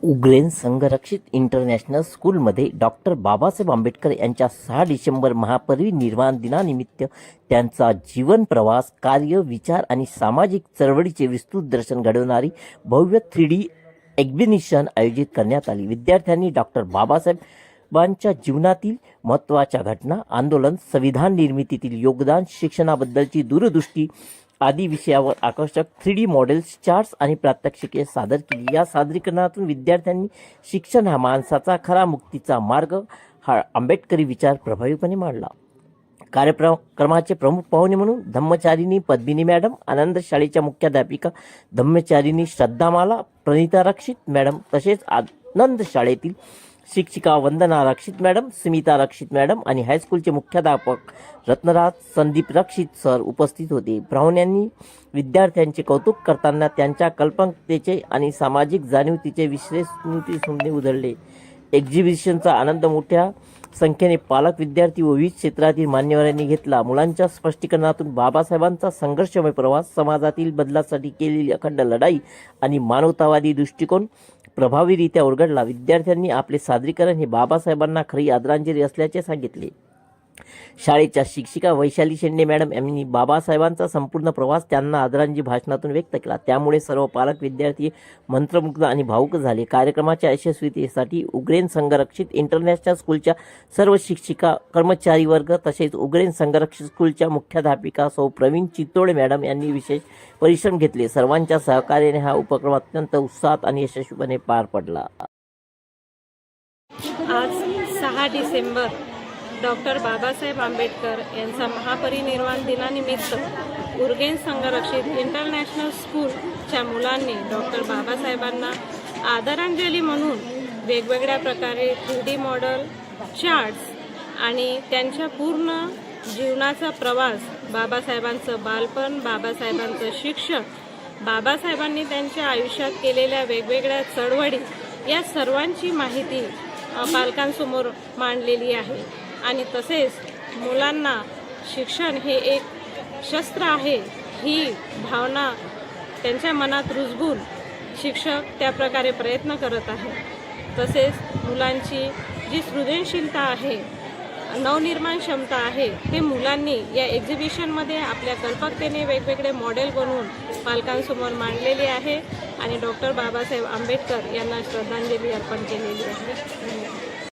उग्रेन Sangharakshita international स्कूलमध्ये doctor Babasaheb Ambedkar यांच्या 6 डिसेंबर महापरिनिर्वाण दिनानिमित्त त्यांचा जीवन प्रवास, कार्य, विचार आणि सामाजिक चळवळीचे विस्तृत दर्शन घडवणारी भव्य 3D एक्झिबिशन आयोजित करण्यात आली। विद्यार्थ्यांनी डॉक्टर बाबासाहेबांच्या जीवनातील महत्त्वाच्या घटना, आंदोलन, संविधान निर्मितीतील योगदान, शिक्षणाबद्दलची दूरदृष्टी आदी विषयावर आकर्षक 3D मॉडेल्स, चार्ट्स आणि प्रात्यक्षिके सादर केली। या सादरीकरणातून विद्यार्थ्यांनी शिक्षण हा माणसाचा खरा मुक्तीचा मार्ग हा आंबेडकरी विचार प्रभावीपणे मांडला। कार्यक्रमाचे प्रमुख पाहुणे म्हणून धम्मचारिणी पद्मिनी मॅडम, आनंद शाळेच्या मुख्याध्यापिका धम्मचारिणी श्रद्धामाला प्रणिता रक्षित मॅडम, तसेच आनंद शाळेतील शिक्षिका वंदना रक्षित मॅडम, स्मिता रक्षित मॅडम आणि हायस्कूलचे मुख्याध्यापक रत्नराज संदीप रक्षित सर उपस्थित होते। पाहुण्यांनी विद्यार्थ्यांचे कौतुक करताना त्यांच्या कल्पकतेचे आणि सामाजिक जाणीवीचे विश्लेषण उधळले। एक्झिबिशनचा आनंद मोठ्या संख्येने पालक, विद्यार्थी व विविध क्षेत्रातील मान्यवरांनी घेतला। मुलांच्या स्पष्टीकरणातून बाबासाहेबांचा संघर्षमय प्रवास, समाजातील बदलासाठी केलेली अखंड लढाई आणि मानवतावादी दृष्टिकोन प्रभावीरित्या उलगडला। विद्यार्थ्यांनी आपले सादरीकरण हे बाबासाहेबांना खरी आदरांजली असल्याचे सांगितले। शाळेच्या शिक्षिका वैशाली शेंडे मॅडम यांनी बाबासाहेबांचा संपूर्ण प्रवास त्यांना आदरांजली भाषणातून व्यक्त केला। त्यामुळे सर्व पालक, विद्यार्थी मंत्रमुग्ध आणि भावुक झाले। कार्यक्रमाच्या यशस्वीतेसाठी उग्रेन संघरक्षित इंटरनॅशनल स्कूलच्या सर्व शिक्षिका, कर्मचारी वर्ग तसेच उग्रेन संघरक्षित स्कूलच्या मुख्याध्यापिका सौ प्रवीण चित्तोळे मॅडम यांनी विशेष परिश्रम घेतले। सर्वांच्या सहकार्याने हा उपक्रम अत्यंत उत्साहात आणि यशस्वीपणे पार पडला। आज 6 डिसेंबर डॉक्टर बाबासाहेब आंबेडकर यांचा महापरिनिर्वाण दिनानिमित्त उग्रेन संघरक्षित इंटरनॅशनल स्कूलच्या मुलांनी डॉक्टर बाबासाहेबांना आदरांजली म्हणून वेगवेगळ्या प्रकारे 3D मॉडेल, चार्ट्स आणि त्यांच्या पूर्ण जीवनाचा प्रवास, बाबासाहेबांचं बालपण, बाबासाहेबांचं शिक्षण, बाबासाहेबांनी त्यांच्या आयुष्यात केलेल्या वेगवेगळ्या चळवळी या सर्वांची माहिती पालकांसमोर मांडलेली आहे। आणि तसेच मुलांना शिक्षण हे एक शस्त्र आहे ही भावना त्यांच्या मनात रुजवून शिक्षक त्या प्रकारे प्रयत्न करत आहेत। तसेच मुलांची जी सृजनशीलता आहे, नवनिर्माण क्षमता आहे, ते मुलांनी या एक्झिबिशनमध्ये आपल्या कल्पकतेने वेगवेगळे मॉडेल बनवून पालकांसमोर मांडलेले आहे आणि डॉक्टर बाबासाहेब आंबेडकर यांना श्रद्धांजली अर्पण केलेली आहे।